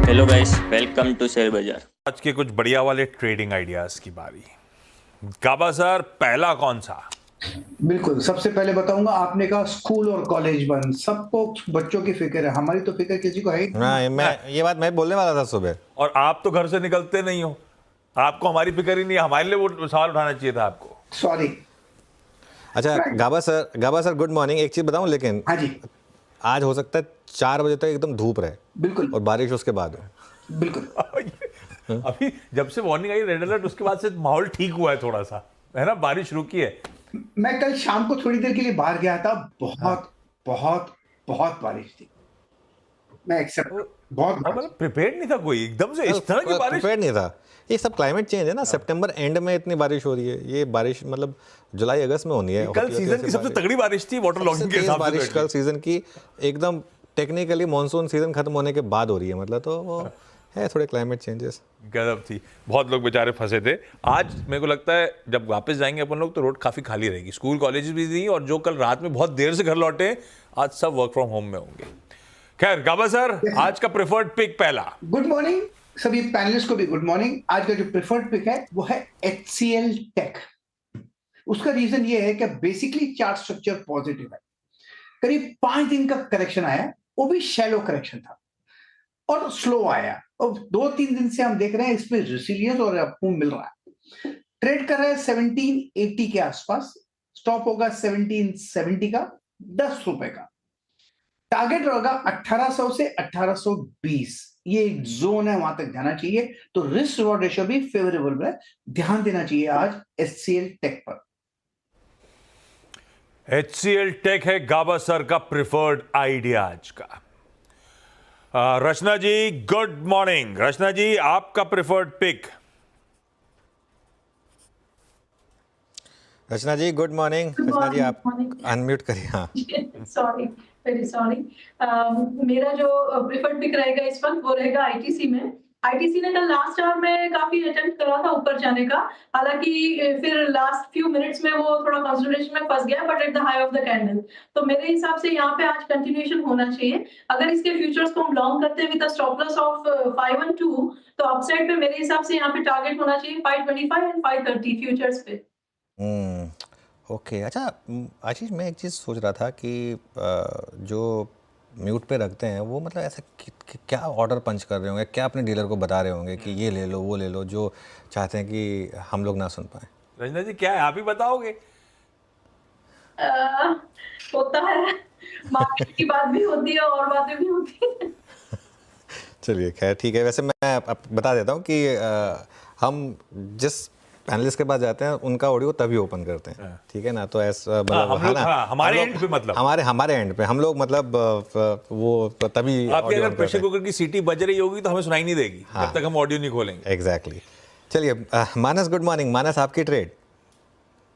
Hello guys, welcome to share Bazaar. आज के कुछ बढ़िया वाले ट्रेडिंग आइडियाज की बारी। गाबा सर, पहला कौन सा? बिल्कुल, सबसे पहले बताऊंगा। आपने कहा स्कूल और कॉलेज बंद, सबको बच्चों की फिक्र है, हमारी तो फिक्र किसी को है ही नहीं। हाँ, मैं ये बात मैं बोलने वाला था सुबह। और आप तो घर से निकलते नहीं हो, आपको हमारी फिक्र ही नहीं है। हमारे लिए वो सवाल उठाना चाहिए था आपको। सॉरी। अच्छा गाबा सर गुड मॉर्निंग। एक चीज बताऊं, लेकिन हाँ जी, आज हो सकता है 4 बजे तक एकदम धूप रहे बिल्कुल और बारिश उसके बाद हो। बिल्कुल। अभी जब से वार्निंग आई रेड अलर्ट, उसके बाद से माहौल ठीक हुआ है थोड़ा सा, है ना, बारिश रुकी है। मैं कल शाम को थोड़ी देर के लिए बाहर गया था, बहुत बहुत बहुत बारिश थी। मैं एक्सेप्ट, बहुत और बारिश। मतलब प्रिपेयर्ड नहीं था कोई, एकदम से इस तरह की बारिश। प्रिपेयर नहीं था। ये सब क्लाइमेट चेंज है ना। सितंबर एंड में इतनी बारिश हो रही है। ये बारिश मतलब जुलाई अगस्त में होनी है। कल सीजन की सबसे तगड़ी बारिश थी वाटर लॉगिंग के हिसाब से। बारिश कल सीजन की एकदम टेक्निकली मॉनसून सीजन खत्म होने के बाद हो रही है, मतलब तो वो है थोड़े क्लाइमेट चेंजेस। गजब थी। बहुत लोग बेचारे फंसे थे। आज मेरे को लगता है जब वापस जाएंगे अपन लोग तो रोड काफी खाली रहेगी। स्कूल कॉलेज भी नहीं, और जो कल रात में बहुत देर से घर लौटे आज सब वर्क फ्रॉम होम में होंगे। खैर गाबा सर, आज का प्रेफर्ड पिक पहला। गुड मॉर्निंग सभी पैनलिस्ट को भी गुड मॉर्निंग। आज का जो प्रेफर्ड पिक है वो है HCL टेक। उसका रीजन ये है कि बेसिकली चार्ट स्ट्रक्चर पॉजिटिव है। करीब 5 दिन का करेक्शन आया, वो भी शैलो करेक्शन था और स्लो आया, और 2-3 दिन से हम देख रहे हैं इसमें रेसिलियंस और अपमूव मिल रहा है। ट्रेड कर रहा है 1780 के आसपास, स्टॉप होगा 1770 का, 10 रुपए का। टारगेट रहेगा 1800 से 1820। ये एक जोन है, वहां तक जाना चाहिए। तो रिस्क रिवॉर्ड रेशियो भी फेवरेबल है, ध्यान देना चाहिए आज HCL टेक पर। HCL टेक है गाबा सर का प्रेफर्ड आइडिया आज का। रचना जी गुड मॉर्निंग। रचना जी, आपका प्रेफर्ड पिक। रचना जी गुड मॉर्निंग। रचना जी आप अनम्यूट करिए। हाँ सॉरी, वेरी सॉरी। मेरा जो प्रेफर्ड पिक रहेगा इस वक्त वो रहेगा आईटीसी में। आईटीसी ने कल लास्ट आवर में काफी अटेम्प्ट करा था ऊपर जाने का, हालांकि फिर लास्ट फ्यू मिनट्स में वो थोड़ा कंसोलिडेशन में फंस गया, but at the high of the candle. तो मेरे हिसाब से यहाँ पे आज कंटिन्यूएशन होना चाहिए। अगर इसके फ्यूचर्स को हम लॉन्ग करते हैं विद स्टॉप लॉस ऑफ 512, तो अपसाइड पे मेरे हिसाब से यहाँ पे टारगेट होना चाहिए 525 एंड 530 फ्यूचर्स पे। ओके। अच्छा आशीष, मैं एक चीज़ सोच रहा था कि जो म्यूट पे रखते हैं वो मतलब ऐसा क्या ऑर्डर पंच कर रहे होंगे, क्या अपने डीलर को बता रहे होंगे कि ये ले लो वो ले लो, जो चाहते हैं कि हम लोग ना सुन पाए। रचना जी क्या है, आप ही बताओगे? होता है, मार्केट की बात भी होती है और बातें भी होती है। चलिए खैर ठीक है। वैसे मैं बता देता हूँ कि हम जिस पैनलिस्ट के पास जाते हैं उनका ऑडियो तभी ओपन करते हैं, ठीक है ना। तो ऐसा मतलब हमारे एंड पे, मतलब हमारे एंड पे हम लोग मतलब वो तभी आपके अगर प्रेशर कुकर की सीटी बज रही होगी तो हमें सुनाई नहीं देगी जब तक हम ऑडियो नहीं खोलेंगे। एग्जैक्टली। चलिए मानस गुड मॉर्निंग। मानस आपकी trade.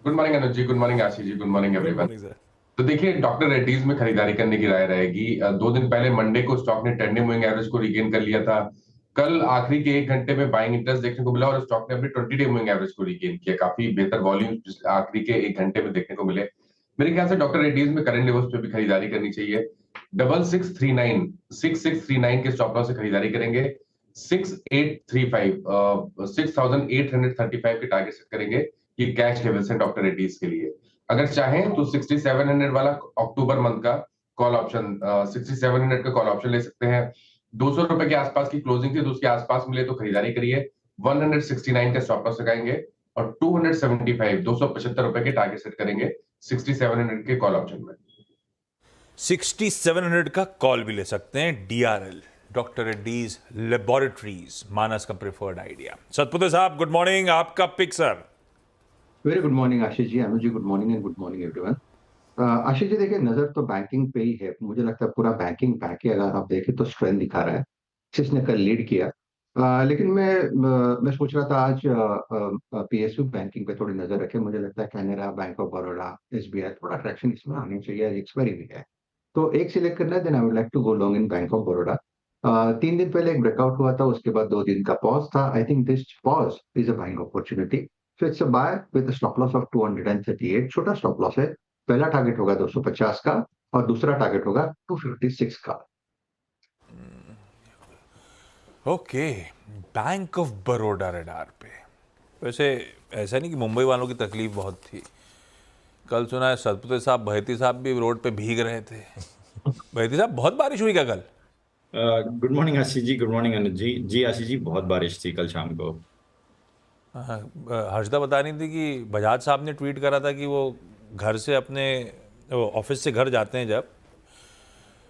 Good morning Anuj ji, good morning Ashish ji, good morning everyone. तो देखिए, डॉक्टर रेड्डीज में खरीदारी करने की राय रहेगी। 2 दिन पहले मंडे को स्टॉक ने ट्रेंडिंग मूविंग एवरेज को रिगेन कर लिया था। कल आखिरी के 1 घंटे में बाइंग इंटरेस्ट देखने को मिला और स्टॉक ने अपनी 20 डे मूविंग एवरेज को रिगेन किया। काफी बेहतर वॉल्यूम आखिरी के 1 घंटे में देखने को मिले। मेरे ख्याल से डॉक्टर रेड्डीज में करंट लेवल्स पे भी खरीदारी करनी चाहिए। 6639 के स्टॉप लॉस से खरीदारी करेंगे। 6835 6835 के टारगेट सेट करेंगे। ये कैश लेवल्स हैं डॉक्टर रेड्डीज के लिए। अगर चाहें तो 6700 वाला अक्टूबर मंथ का कॉल ऑप्शन, 6700 का कॉल ऑप्शन ले सकते हैं। 200 रुपए के आसपास की क्लोजिंग थी तो उसके आसपास मिले तो खरीदारी करिए। 169 का स्टॉप लॉस लगाएंगे और 275 रुपए के टारगेट सेट करेंगे 6700 के कॉल ऑप्शन में। 6700 का कॉल भी ले सकते हैं। DRL, doctor Reddy's laboratories, Manas का प्रेफर्ड आइडिया। सतपुते साहब गुड मॉर्निंग, आपका pick sir. Very good morning Ashish ji, Anuj ji good morning and good morning everyone. Ashish ji देखिए, नजर तो बैंकिंग पे ही है। मुझे लगता है पूरा बैंकिंग पैक ही अगर आप देखें तो स्ट्रेंथ दिखा रहा है, जिसने कल लीड किया। लेकिन मैं सोच रहा था आज PSU बैंकिंग पे थोड़ी नजर रखें। मुझे लगता है Canara bank of Baroda, SBI थोड़ा ट्रैक्शन इसमें आनी चाहिए। एक्सपायरी भी है तो एक सिलेक्ट करना है, then I would like to go long in bank of Baroda. 3 दिन पहले एक ब्रेकआउट हुआ था, उसके बाद 2 दिन का पॉज था। I think this pause is a buying opportunity. So it's a buy with a stop loss of 238। छोटा स्टॉप लॉस है। पहला टारगेट होगा 250 का और दूसरा टारगेट होगा 256 का। Okay, bank of Baroda radar पे। वैसे ऐसा नहीं कि मुंबई वालों की तकलीफ बहुत थी। कल सुना है सतपुते साहब, बहती साहब भी रोड पे भीग रहे थे। बहती साहब, बहुत बारिश हुई क्या कल? Good morning Ashish ji, good morning Anuj जी। जी आशीष जी, बहुत बारिश थी कल शाम को। हाँ, हर्षदा बता रही थी कि बजाज साहब ने ट्वीट करा था कि वो घर से अपने ऑफिस से घर जाते हैं जब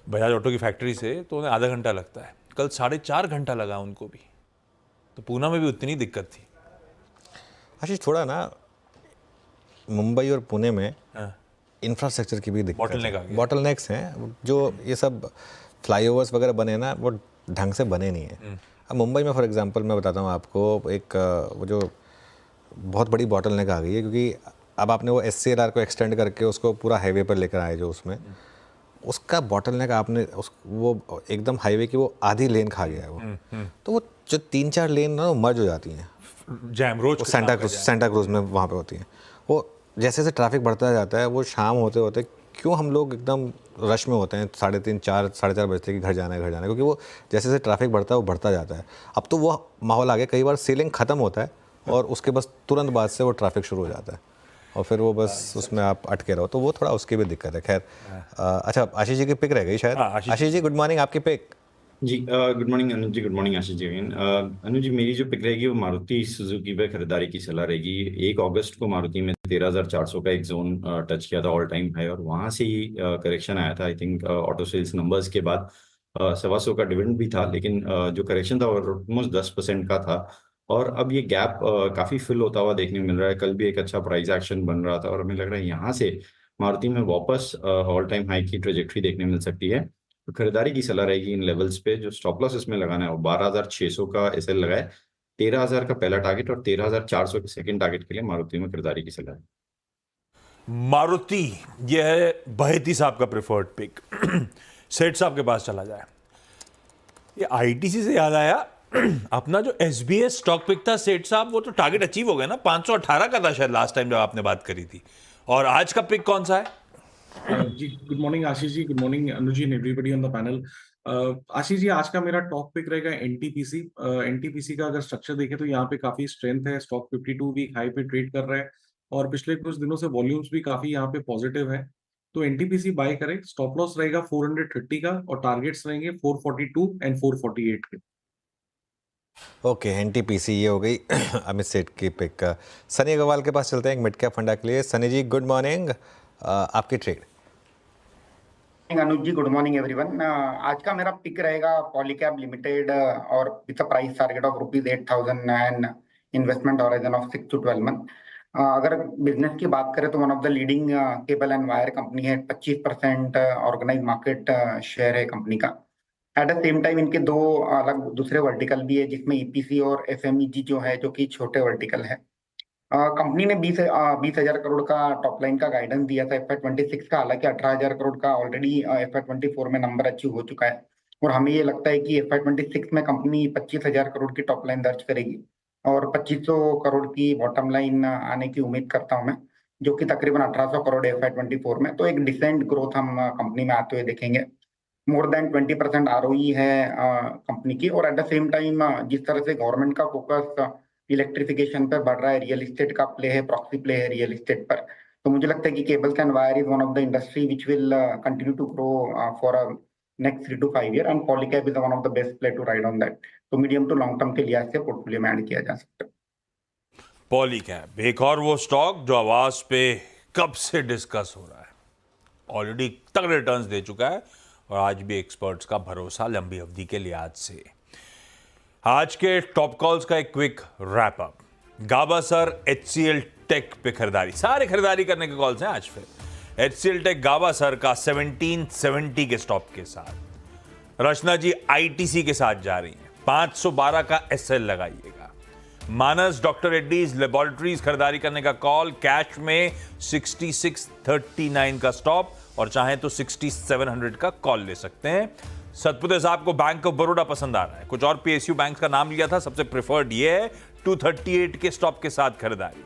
बजाज ऑटो की फैक्ट्री से, तो उन्हें आधा घंटा लगता है। कल 4.5 घंटा लगा उनको भी। तो पूना में भी उतनी दिक्कत थी। आशीष, थोड़ा ना मुंबई और पुणे में हाँ, इंफ्रास्ट्रक्चर की भी दिक्कत Bottleneck आ है। गया। बॉटलनेक्स हैं, जो ये सब फ्लाईओवर्स वगैरह बने ना, वो ढंग से बने नहीं है। अब मुंबई में फॉर एग्जांपल मैं बताता हूँ आपको, एक वो जो बहुत बड़ी बॉटलनेक आ गई है, क्योंकि अब आपने वो SCLR को एक्सटेंड करके उसको पूरा हाईवे पर लेकर आए, जो उसमें उसका बॉटलनेक आपने वो एकदम हाईवे की वो आधी लेन खा गया है वो। तो वो जो 3-4 लेन ना वो मर्ज हो जाती हैं, जैम रोज वो सेंटा क्रूज में वहाँ पे होती हैं। वो जैसे जैसे ट्रैफिक बढ़ता जाता है, वो शाम होते होते क्यों हम लोग एकदम रश में होते हैं, 3:30, 4, 4:30 बजते कि घर जाना है, क्योंकि वो जैसे जैसे ट्रैफिक बढ़ता है वो बढ़ता जाता है। अब तो वो माहौल आ गया, कई बार सीलिंग ख़त्म होता है और उसके बस तुरंत बाद से वो ट्रैफिक शुरू हो जाता है और फिर वो बस उसमें आप अटके रहो, तो वो थोड़ा उसकी भी दिक्कत है। खैर, अच्छा, आशीष जी की पिक रह गई शायद। हाँ, आशीष जी, गुड मॉर्निंग, आपकी पिक। जी good morning Anuj ji, good morning Ashish ji. Anuj जी, मेरी जो पिक रहेगी वो मारुति सुजुकी पे खरीदारी की सलाह रहेगी। 1 अगस्त को मारुति में 13,400 का एक जोन टच किया था, ऑल टाइम हाई, और वहां से ही करेक्शन आया था। I think auto sales numbers के बाद 125 का डिविडेंड भी था, लेकिन जो करेक्शन था वो ऑलमोस्ट 10% का था। और अब ये गैप काफी फिल होता हुआ देखने को मिल रहा है। कल भी एक अच्छा प्राइस एक्शन बन रहा था और हमें लग रहा है यहाँ से मारुति में वापस ऑल टाइम हाई की ट्रेजेक्ट्री देखने मिल सकती है। तो खरीदारी की सलाह रहेगी इन लेवल्स पे। जो स्टॉप लॉस इसमें लगाना है वो 12,600 का SL लगाए, 13,000 का पहला टारगेट और 13,400 के सेकंड टारगेट के लिए मारुति में खरीदारी की सलाह है। मारुति, यह है बहेती साहब का प्रेफर्ड पिक। सेठ साहब के पास चला जाए। ये ITC से याद आया, अपना जो SBS स्टॉक पिक था सेठ साहब, वो तो टारगेट अचीव हो गया ना। 518 का था शायद लास्ट टाइम जब आपने बात करी थी। और आज का पिक कौन सा है? जी good morning Ashish ji, good morning Anuj ji and everybody on the panel. Ashish ji, आज का मेरा टॉप पिक रहेगा NTPC। NTPC का अगर स्ट्रक्चर देखें तो यहाँ पे काफी स्ट्रेंथ है। स्टॉक 52 वीक हाई पे ट्रेड कर रहा है और पिछले कुछ दिनों से वॉल्यूम्स भी काफी यहाँ पे पॉजिटिव है, तो NTPC बाय करें। स्टॉप लॉस रहेगा 430 का और टारगेट्स रहेंगे 442 एंड 448 के। ओके, NTPC ये हो गई अमित सेठ की पिक। सनी अग्रवाल के पास चलते हैं, एक मिड कैप फंडा के लिए। सनी जी, गुड मॉर्निंग, आपकी ट्रेड। अनुज जी, गुड मॉर्निंग एवरीवन। आज का मेरा पिक रहेगा पॉलीकैब लिमिटेड और with a price target of ₹8,000 and investment horizon of 6 to 12 month. अगर बिजनेस की बात करें तो one of the leading cable and wire company है। 25% ऑर्गेनाइज मार्केट शेयर है कंपनी का। एट द सेम टाइम इनके 2 अलग दूसरे वर्टिकल भी है, जिसमें EPC और FMEG जो है, जो कि छोटे वर्टिकल है। कंपनी ने 20,000 करोड़ का टॉप लाइन का गाइडेंस दिया था FY26 का। हालांकि 18,000 करोड़ का ऑलरेडी FY24 में नंबर अचीव हो चुका है और हमें ये लगता है कि FY26 में कंपनी 25,000 करोड़ की टॉप लाइन दर्ज करेगी और 2,500 करोड़ की बॉटम लाइन आने की उम्मीद करता हूं मैं, जो कि तकरीबन 1,800 करोड़ FY24 में। तो एक डिसेंट ग्रोथ हम कंपनी में आते हुए देखेंगे। मोर देन 20% ROE है कंपनी की। और एट द सेम टाइम जिस तरह से गवर्नमेंट का फोकस इलेक्ट्रिफिकेशन पर बढ़ रहा है, रियल एस्टेट का प्ले है, प्रॉक्सी प्ले है रियल एस्टेट पर, तो मुझे लगता है कि cables and wire is one of the industry which will continue to grow for next 3 to 5 year and Polycab is one of the best play to ride on that. तो medium to long term के लिहाज से portfolio में add किया जा सकता है। पॉलीकैब एक और वो स्टॉक जो आवाज पे कब से डिस्कस हो रहा है, ऑलरेडी तगड़े रिटर्न्स दे चुका है और आज भी एक्सपर्ट्स का भरोसा लंबी अवधि के लिहाज से। आज के टॉप कॉल्स का एक क्विक रैप अप। गाबासर HCL टेक पे खरीदारी, सारे खरीदारी करने के कॉल्स हैं आज। फिर HCL टेक गाबासर का 1770 के स्टॉप के साथ। रचना जी ITC के साथ जा रही हैं, 512 का SL लगाइएगा। मानस डॉक्टर रेड्डीज लेबोरेटरीज खरीदारी करने का कॉल, कैश में 6639 का स्टॉप और चाहें तो 6700 का कॉल ले सकते हैं। सतपुते साहब को बैंक ऑफ बड़ौदा पसंद आ रहा है, कुछ और PSU बैंक्स का नाम लिया था, सबसे प्रेफर्ड ये है। 238 के स्टॉप के साथ खरीदारी।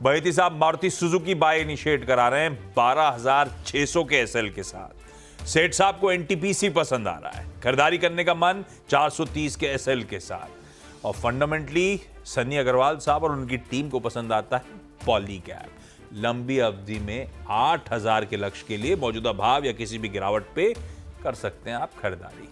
बहेती साहब मारुति सुजुकी बाय इनिशिएट करा रहे हैं 12,600 के SL के साथ। सेठ साहब को एनटीपीसी पसंद आ रहा है, खरीदारी करने का मन 430 के एसएल के साथ, और फंडामेंटली सन्नी अग्रवाल साहब और उनकी टीम को पसंद आता है पॉलीकैब। लंबी अवधि में 8000 के लक्ष्य के लिए मौजूदा भाव या किसी भी गिरावट पे कर सकते हैं आप खरीदारी।